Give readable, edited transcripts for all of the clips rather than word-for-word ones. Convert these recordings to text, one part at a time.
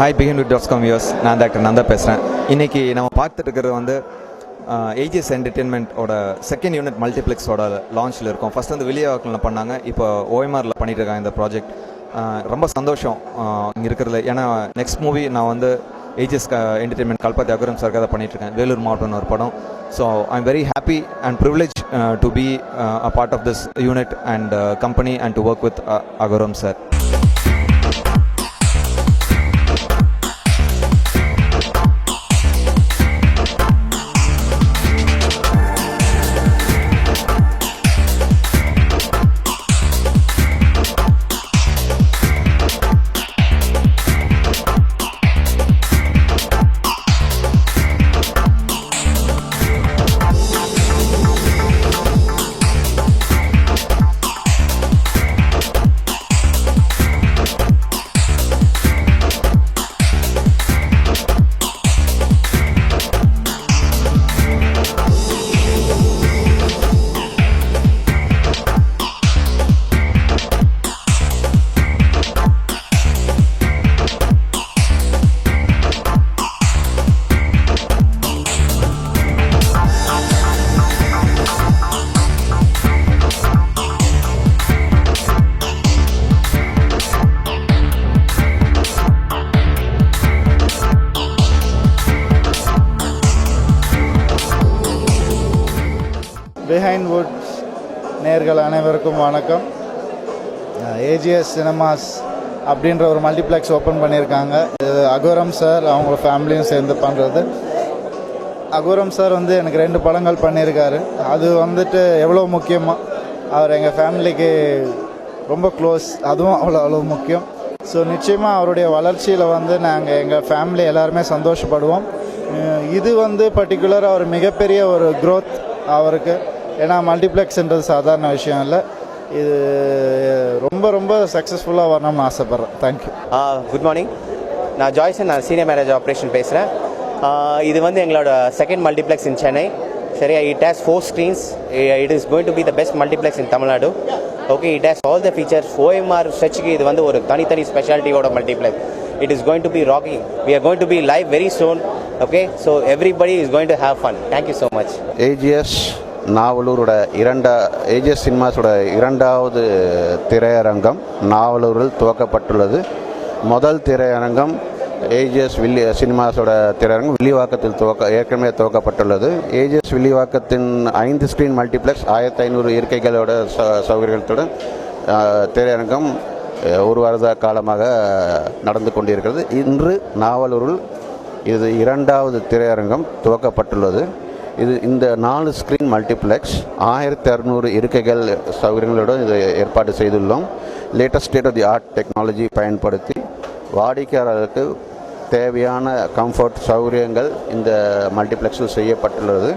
Hi BeginWith.com viewers, நான் doctor Nanda பேசுகிறேன். இன்றைக்கி நம்ம பார்த்துட்டு இருக்கிறது வந்து ஏஜிஎஸ் என்டர்டெயின்மெண்ட்டோட செகண்ட் யூனிட் மல்டிப்ளெக்ஸோட லான்ச்சில் இருக்கும். ஃபஸ்ட் வந்து வில்லிவாக்கலில் பண்ணாங்க, இப்போ OMRல பண்ணிகிட்டு இருக்காங்க இந்த ப்ராஜெக்ட். ரொம்ப சந்தோஷம் இங்கே இருக்கிறதுல. ஏன்னா நெக்ஸ்ட் மூவி நான் வந்து ஏஜிஎஸ் என்டர்டெயின்மெண்ட் கல்பத்தி அகுரம் சார்க்காக தான் பண்ணிகிட்ருக்கேன். வேலூர் மாவட்டம்னு ஒரு படம். So I am very happy and privilege to be a part of this unit and company and to work with Akuram sir. Behindwoods நேயர்கள் அனைவருக்கும் வணக்கம். ஏஜிஎஸ் சினிமாஸ் அப்படின்ற ஒரு மல்டிப்ளெக்ஸ் ஓப்பன் பண்ணியிருக்காங்க. இது அகோரம் சார் அவங்க ஃபேமிலியும் சேர்ந்து பண்ணுறது. அகோரம் சார் வந்து எனக்கு 2 படங்கள் பண்ணியிருக்காரு. அது வந்துட்டு எவ்வளோ முக்கியமாக அவர் எங்கள் ஃபேமிலிக்கு ரொம்ப க்ளோஸ், அதுவும் அவ்வளோ முக்கியம். ஸோ நிச்சயமாக அவருடைய வளர்ச்சியில் வந்து நாங்கள் எங்கள் ஃபேமிலி எல்லாருமே சந்தோஷப்படுவோம். இது வந்து பர்டிகுலராக ஒரு மிகப்பெரிய ஒரு க்ரோத் அவருக்கு. ஏன்னா மல்டிப்ளெக்ஸ்ன்றது சாதாரண விஷயம் இல்லை. இது ரொம்ப சக்ஸஸ்ஃபுல்லாக வரணும்னு ஆசைப்பட்றேன். தேங்க்யூ. குட் மார்னிங், நான் ஜாய்சன், நான் சீனியர் மேனேஜர் ஆப்ரேஷன் பேசுகிறேன். இது வந்து எங்களோட செகண்ட் மல்டிப்ளெக்ஸ் இன் சென்னை. சரியா, it has 4 screens. It is going to be the best multiplex in Tamil Nadu. Okay, it has all the features. OMR ஸ்ட்ரெச்சுக்கு இது வந்து ஒரு தனி ஸ்பெஷாலிட்டியோட multiplex. It is going to be rocking. We are going to be live very soon. Okay, so everybody is going to have fun. Thank you so much. AGS நாவலூரோட AGS சினிமாஸோட 2வது திரையரங்கம் நாவலூரில் துவக்கப்பட்டுள்ளது. முதல் திரையரங்கம் ஏஜிஎஸ் சினிமாஸோட திரையரங்கம் வில்லிவாக்கத்தில் ஏற்கனவே துவக்கப்பட்டுள்ளது. ஏஜிஎஸ் வில்லிவாக்கத்தின் 5 ஸ்க்ரீன் மல்டிப்ளெக்ஸ் 1500 இருக்கைகளோட சௌகரியத்துடன் திரையரங்கம் 1 வருட காலமாக நடந்து கொண்டிருக்கிறது. இன்று நாவலூரில் இது 2வது திரையரங்கம் துவக்கப்பட்டுள்ளது. இந்த 4 ஸ்க்ரீன் மல்டிப்ளெக்ஸ் 1600 இருக்கைகள் சௌகரியங்களுடன் இதை ஏற்பாடு செய்துள்ளோம். Latest state of the art technology பயன்படுத்தி வாடிக்கையாளர்களுக்கு தேவையான கம்ஃபர்ட் சௌகரியங்கள் இந்த மல்டிப்ளெக்ஸில் செய்யப்பட்டுள்ளது.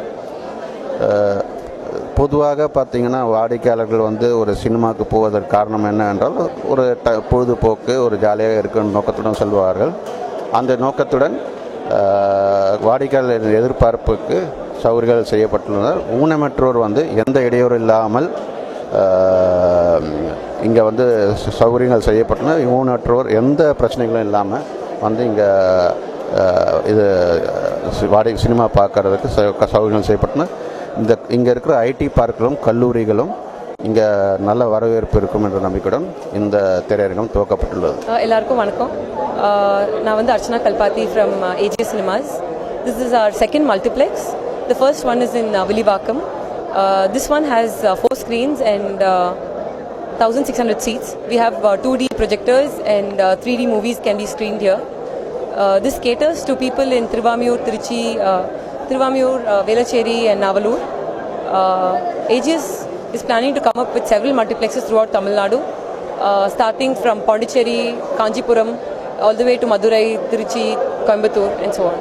பொதுவாக பார்த்திங்கன்னா வாடிக்கையாளர்கள் வந்து ஒரு சினிமாவுக்கு போவதற்கு காரணம் என்னவென்றால் ஒரு பொழுதுபோக்கு, ஒரு ஜாலியாக இருக்கிற நோக்கத்துடன் செல்வார்கள். அந்த நோக்கத்துடன் வாடிக்கையாளர் எதிர்பார்ப்புக்கு சௌகரியங்கள் செய்யப்பட்டுள்ளனர். ஊனமற்றோர் வந்து எந்த இடையூறு இல்லாமல் இங்கே வந்து சௌகரியங்கள் செய்யப்பட்டுள்ளன. ஊனமற்றோர் எந்த பிரச்சனைகளும் இல்லாமல் வந்து இங்கே இது சினிமா பார்க்கறதுக்கு சௌகரியங்கள் செய்யப்பட்டுள்ளன. இங்கே இருக்கிற ஐடி பார்க்குகளும் கல்லூரிகளும் இங்கே நல்ல வரவேற்பு இருக்கும் என்ற நம்பிக்கையுடன் இந்த திரையரங்கம் துவக்கப்பட்டுள்ளது. எல்லாருக்கும் வணக்கம். நான் வந்து Archana Kalpathi from AGS Cinemas. This is our second multiplex. The first one is in Villivakkam. This one has 4 screens and 1600 seats. We have 2D projectors and 3D movies can be screened here. This caters to people in Trivamur, Trichy, Velachery and Navalur. AGS is planning to come up with several multiplexes throughout Tamil Nadu, starting from Pondicherry, Kanjipuram, all the way to Madurai, Trichy, Coimbatore and so on.